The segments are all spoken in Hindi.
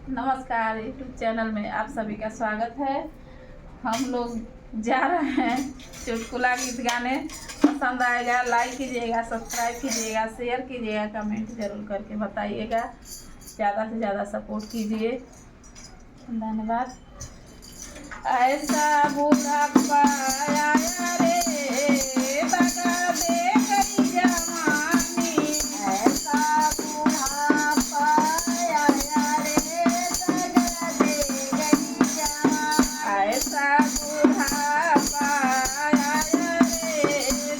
नमस्कार, यूट्यूब चैनल में आप सभी का स्वागत है। हम लोग जा रहे हैं चुटकुला गीत गाने। पसंद आएगा लाइक कीजिएगा, सब्सक्राइब कीजिएगा, शेयर कीजिएगा, कमेंट जरूर करके बताइएगा। ज़्यादा से ज़्यादा सपोर्ट कीजिए। धन्यवाद। ऐसा बुढ़ापा आया रे, दगा दे गई जवानी। ऐसा बुढ़ापा आया रे, दगा दे गई जवानी। ऐसा बुढ़ापा आया रे,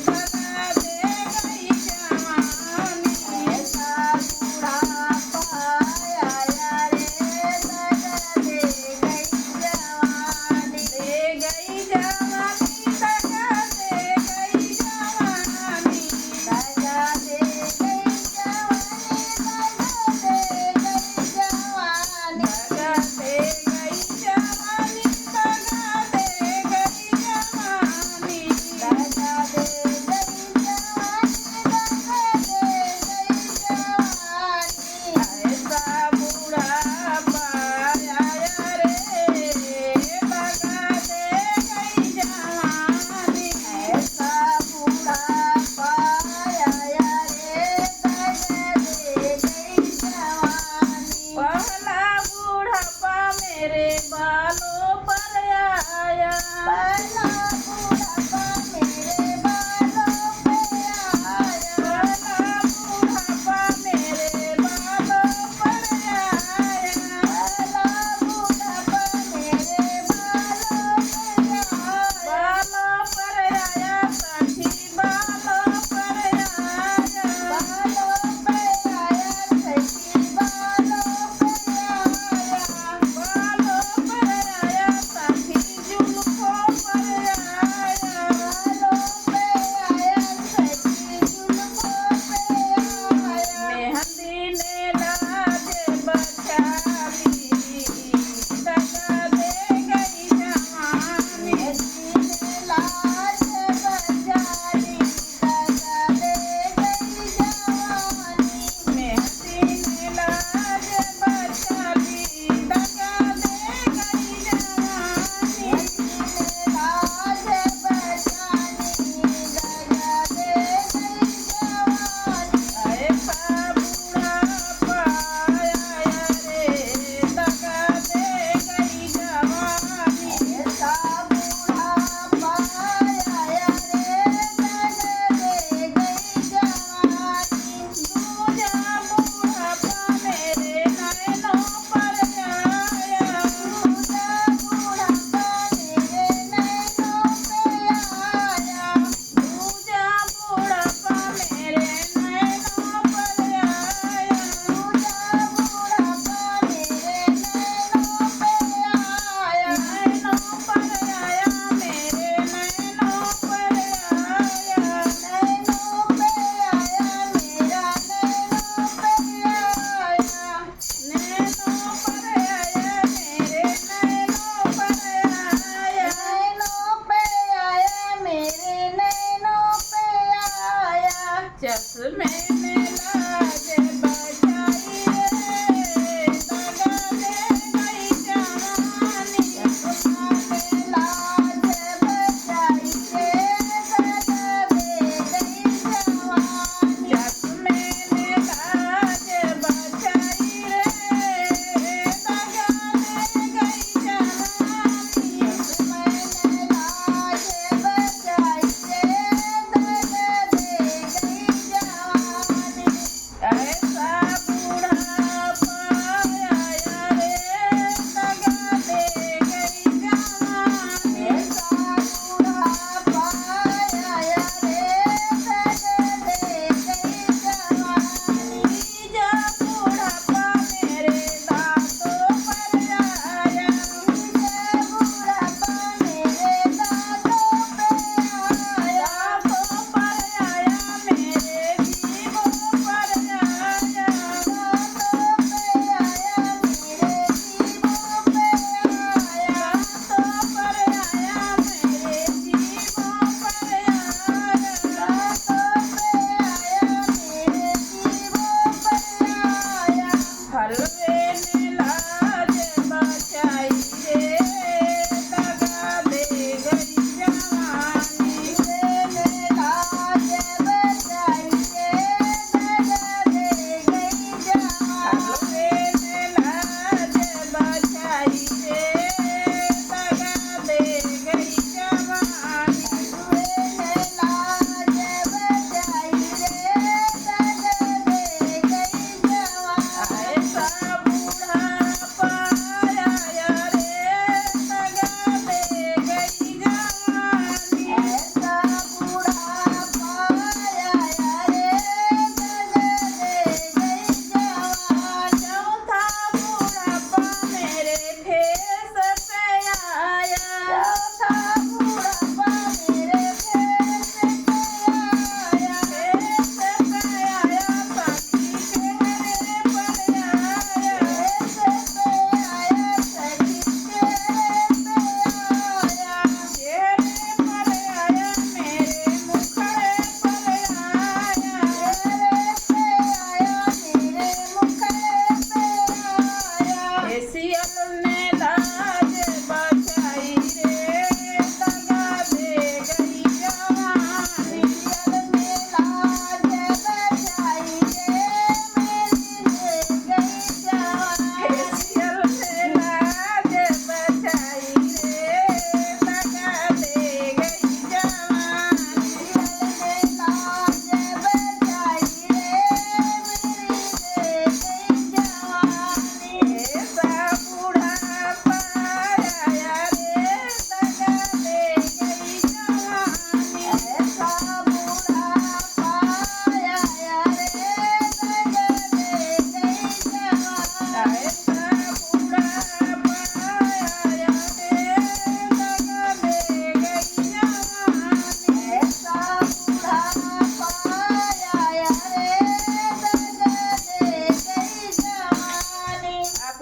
दगा दे गई जवानी। ऐसा बुढ़ापा आया रे, दगा दे गई जवानी। दे गई जवानी, दगा दे गई जवानी। दगा दे गई जवानी, दगा दे गई जवानी। दगा दे गई जवानी, दगा दे गई जवानी। दगा दे गई जवानी, दगा दे गई जवानी। ऐसा बुढ़ापा आया रे, दगा दे गई जवानी। ऐसा बुढ़ापा आया रे, दगा दे गई जवानी। पहला बुढ़ापा मेरे बालों पर आया। पहला बुढ़ापा मेरे बालों पे आया। पहला बुढ़ापा मेरे बालों पर आया। पहला बुढ़ापा मेरे बालों पर आया। सखी बालों पर आया। बालों पर आया सखी, बालों पर आया। बालों पर आया सखी, जुल्फों पर आया। बालों पर आया सखी, जुल्फों पर आया। मेहंदी ने लाज बचा ली, दगा दे गई जवानी। मेहंदी ने लाज बचा ली, दगा दे गई जवानी। मेहंदी ने लाज बचा ली, दगा दे गई जवानी। मेहंदी ने लाज बचा ली, दगा दे गई जवानी। ऐसा बुढ़ापा आया रे, दगा दे गई जवानी। ऐसा बुढ़ापा आया रे, दगा दे गई जवानी। दूजा बुढ़ापा मेरे नैनों पर आया। दूजा बुढ़ापा मेरे नैनों पे आया। दूजा बुढ़ापा मेरे नैनों पर आया। दूजा बुढ़ापा मेरे नैनों पे आया। नैनों पर आया मेरे, नैनों पर आया। नैनों पे आया मेरा, नैनों पे आया। नैनों पर आया मेरे, नैनों पर आया। नैनों पे आया मेरे, नैनों पे आया। चश्मे में लाज बचाई रे, दगा दे गई जवानी। चश्मा में लाज बचाई रे, दगा दे गई जवानी। चश्मे में लाज बचाई रे, दगा दे गई जवानी। चश्मे में लाज बचाई रे, दगा दे गई जवानी। ऐसा बुढ़ापा आया रे, दगा दे गई जवानी। ऐसा बुढ़ापा आया रे, दगा दे गई जवानी। तीजा बुढ़ापा मेरे दांतों पर आया। तीजा बुढ़ापा मेरे दांतों पे आया। दांतों पर आया मेरे, जीभों पर आया। दांतों पे आया मेरे, जीभों पे आया। दांतों पर आया मेरे, जीभों पर आया। दांतों पे आया मेरे, जीभों पर आया। हलवे ने लाज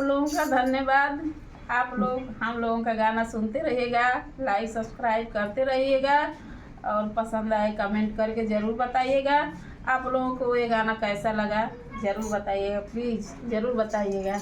लोगों का धन्यवाद। आप लोग हम लोगों का गाना सुनते रहिएगा, लाइक सब्सक्राइब करते रहिएगा और पसंद आए कमेंट करके ज़रूर बताइएगा। आप लोगों को ये गाना कैसा लगा ज़रूर बताइएगा, प्लीज़ ज़रूर बताइएगा।